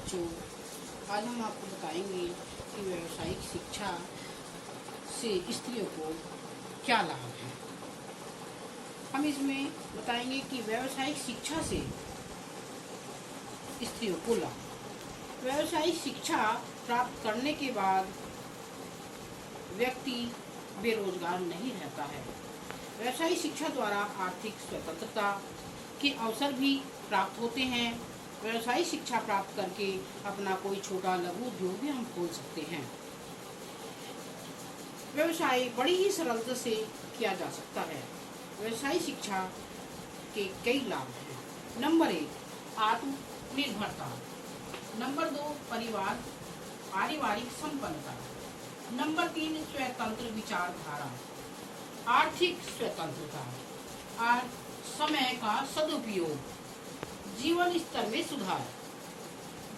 बच्चों, आज हम आपको बताएंगे कि व्यावसायिक शिक्षा से स्त्रियों को क्या लाभ है। हम इसमें बताएंगे कि व्यावसायिक शिक्षा से स्त्रियों को लाभ। व्यावसायिक शिक्षा प्राप्त करने के बाद व्यक्ति बेरोजगार नहीं रहता है। व्यावसायिक शिक्षा द्वारा आर्थिक स्वतंत्रता के अवसर भी प्राप्त होते हैं। व्यावसायिक शिक्षा प्राप्त करके अपना कोई छोटा लघु उद्योग भी हम खोल सकते हैं। व्यवसाय बड़ी ही सरलता से किया जा सकता है। व्यावसायिक शिक्षा के कई लाभ हैं। नंबर 1, आत्मनिर्भरता। नंबर 2, परिवार पारिवारिक संपन्नता। नंबर 3, स्वतंत्र विचारधारा, आर्थिक स्वतंत्रता और समय का सदुपयोग, जीवन स्तर में सुधार,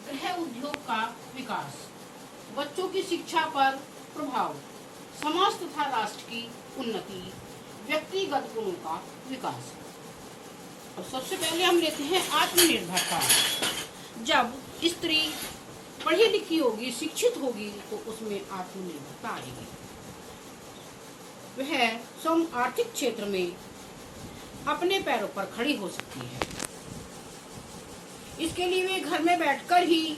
गृह उद्योग का विकास, बच्चों की शिक्षा पर प्रभाव, समाज तथा राष्ट्र की उन्नति, व्यक्तिगत गुणों का विकास। और सबसे पहले हम लेते हैं आत्मनिर्भरता। जब स्त्री पढ़ी लिखी होगी, शिक्षित होगी, तो उसमें आत्मनिर्भरता आएगी। वह स्वयं आर्थिक क्षेत्र में अपने पैरों पर खड़ी हो सकती है। इसके लिए वे घर में बैठकर ही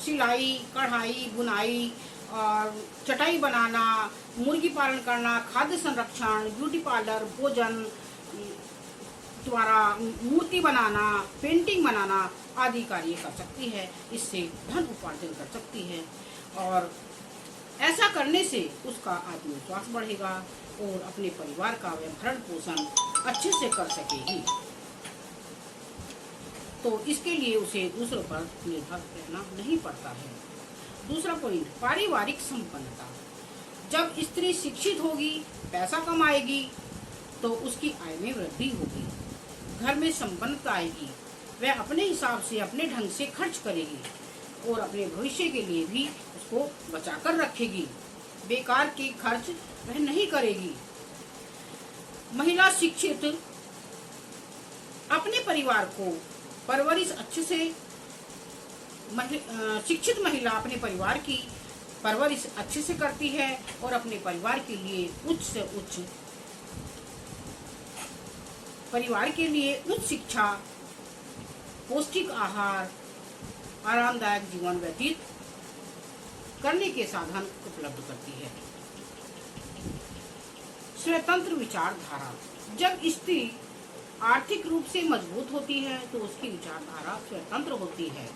सिलाई, कढ़ाई, बुनाई और चटाई बनाना, मुर्गी पालन करना, खाद्य संरक्षण, ब्यूटी पार्लर, भोजन द्वारा मूर्ति बनाना, पेंटिंग बनाना आदि कार्य कर सकती है। इससे धन उपार्जन कर सकती है और ऐसा करने से उसका आत्मविश्वास बढ़ेगा और अपने परिवार का वह भरण पोषण अच्छे से कर सकेगी। तो इसके लिए उसे दूसरों पर निर्भर रहना नहीं पड़ता है। दूसरा पॉइंट, पारिवारिक संपन्नता। जब स्त्री शिक्षित होगी, पैसा कमाएगी, तो उसकी आय में वृद्धि होगी, घर में संपन्नता आएगी। वह अपने हिसाब से, अपने ढंग से खर्च करेगी और अपने भविष्य के लिए भी उसको बचाकर रखेगी। बेकार के खर्च वह नहीं करेगी। महिला शिक्षित अपने परिवार को परवरिश अच्छे से, शिक्षित महिला अपने परिवार की परवरिश अच्छे से करती है और अपने परिवार के लिए उच्च शिक्षा, पौष्टिक आहार, आरामदायक जीवन व्यतीत करने के साधन उपलब्ध करती है। स्वतंत्र विचारधारा। जब स्त्री आर्थिक रूप से मजबूत होती है तो उसकी विचारधारा स्वतंत्र होती है।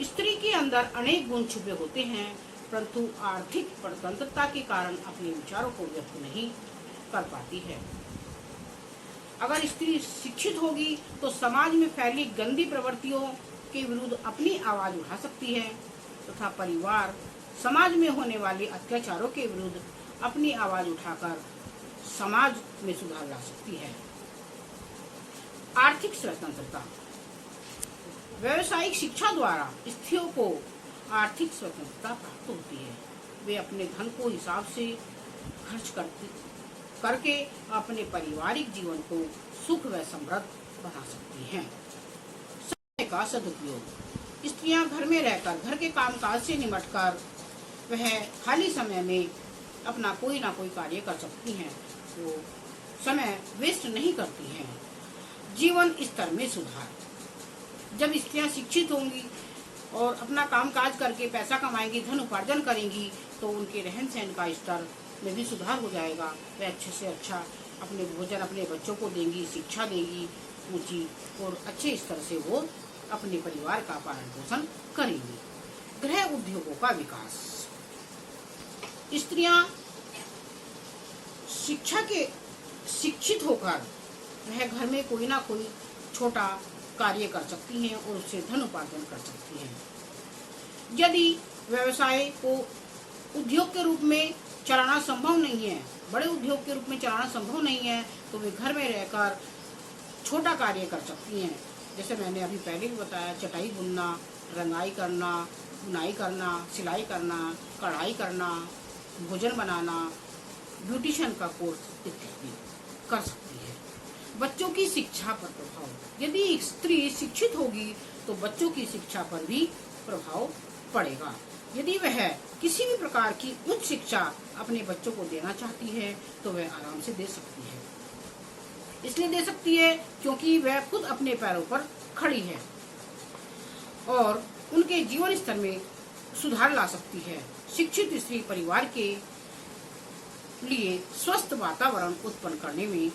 स्त्री के अंदर अनेक गुण छुपे होते हैं, परंतु आर्थिक स्वतंत्रता के कारण अपने विचारों को व्यक्त नहीं कर पाती है। अगर स्त्री शिक्षित होगी तो समाज में फैली गंदी प्रवृत्तियों के विरुद्ध अपनी आवाज उठा सकती है तथा परिवार समाज में होने वाले अत्याचारों के विरुद्ध अपनी आवाज उठाकर समाज में सुधार ला सकती है। आर्थिक स्वतंत्रता। व्यावसायिक शिक्षा द्वारा स्त्रियों को आर्थिक स्वतंत्रता प्राप्त होती है। वे अपने धन को हिसाब से खर्च करके अपने पारिवारिक जीवन को सुख व समृद्ध बना सकती हैं। समय का सदुपयोग। स्त्रियां घर में रहकर घर के कामकाज से निपटकर वह खाली समय में अपना कोई ना कोई कार्य कर सकती हैं, वो समय वेस्ट नहीं करती हैं। जीवन स्तर में सुधार। जब स्त्रियां शिक्षित होंगी और अपना कामकाज करके पैसा कमाएंगी, धन उपार्जन करेंगी, तो उनके रहन सहन का स्तर में भी सुधार हो जाएगा। वे अच्छे से अच्छा अपने भोजन अपने बच्चों को देंगी, शिक्षा देंगी ऊँची, और अच्छे स्तर से वो अपने परिवार का पालन पोषण करेंगी। गृह उद्योगों का विकास। स्त्रियां शिक्षित होकर वह घर में कोई ना कोई छोटा कार्य कर सकती हैं और उससे धन उपार्जन कर सकती हैं। यदि व्यवसाय को उद्योग के रूप में चलाना संभव नहीं है, बड़े उद्योग के रूप में चलाना संभव नहीं है, तो वे घर में रहकर छोटा कार्य कर सकती हैं। जैसे मैंने अभी पहले भी बताया, चटाई बुनना, रंगाई करना, बुनाई करना, सिलाई करना, कढ़ाई करना, भोजन बनाना, ब्यूटिशियन का कोर्स इत्यादि कर सकती है। बच्चों की शिक्षा पर प्रभाव। यदि एक स्त्री शिक्षित होगी तो बच्चों की शिक्षा पर भी प्रभाव पड़ेगा। यदि वह किसी भी प्रकार की उच्च शिक्षा अपने बच्चों को देना चाहती है तो वह आराम से दे सकती है। इसलिए दे सकती है क्योंकि वह खुद अपने पैरों पर खड़ी है और उनके जीवन स्तर में सुधार ला सकती है। शिक्षित स्त्री परिवार के लिए स्वस्थ वातावरण उत्पन्न करने में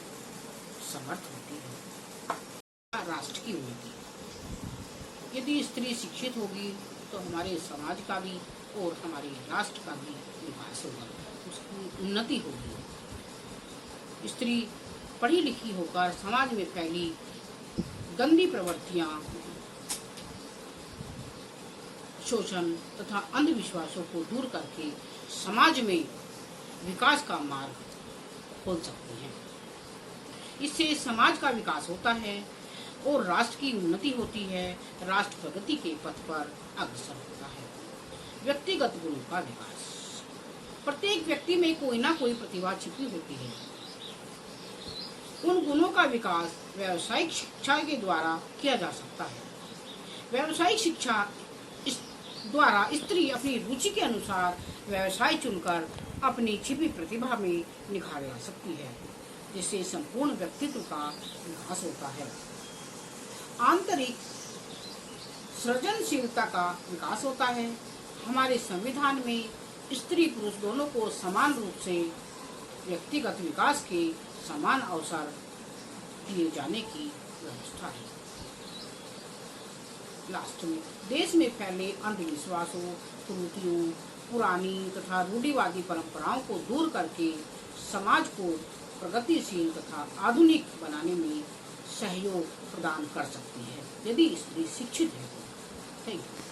समर्थ होती है। राष्ट्र की उन्नति। यदि स्त्री शिक्षित होगी तो हमारे समाज का भी और हमारे राष्ट्र का भी विकास होगा, उसकी उन्नति होगी। स्त्री पढ़ी लिखी होकर समाज में फैली गंदी प्रवृत्तियां, शोषण तथा अंधविश्वासों को दूर करके समाज में विकास का मार्ग खोल सकती हैं। इससे समाज का विकास होता है और राष्ट्र की उन्नति होती है। राष्ट्र प्रगति के पथ पर अग्रसर होता है। व्यक्तिगत गुणों का विकास। प्रत्येक व्यक्ति में कोई ना कोई प्रतिभा छिपी होती है। उन गुणों का विकास व्यावसायिक शिक्षा के द्वारा किया जा सकता है। व्यावसायिक शिक्षा द्वारा स्त्री अपनी रुचि के अनुसार व्यवसाय चुनकर अपनी छिपी प्रतिभा में निखार ला सकती है, जिससे संपूर्ण व्यक्तित्व का विकास होता है। आंतरिक सृजनशीलता का विकास होता है। हमारे संविधान में स्त्री पुरुष दोनों को समान रूप से व्यक्तिगत विकास के समान अवसर दिए जाने की व्यवस्था है। लास्ट में देश में फैले अंधविश्वासों, कुरीतियों, पुरानी तथा रूढ़िवादी परंपराओं को दूर करके समाज को प्रगतिशील तथा आधुनिक बनाने में सहयोग प्रदान कर सकती है, यदि स्त्री शिक्षित है। Thank you.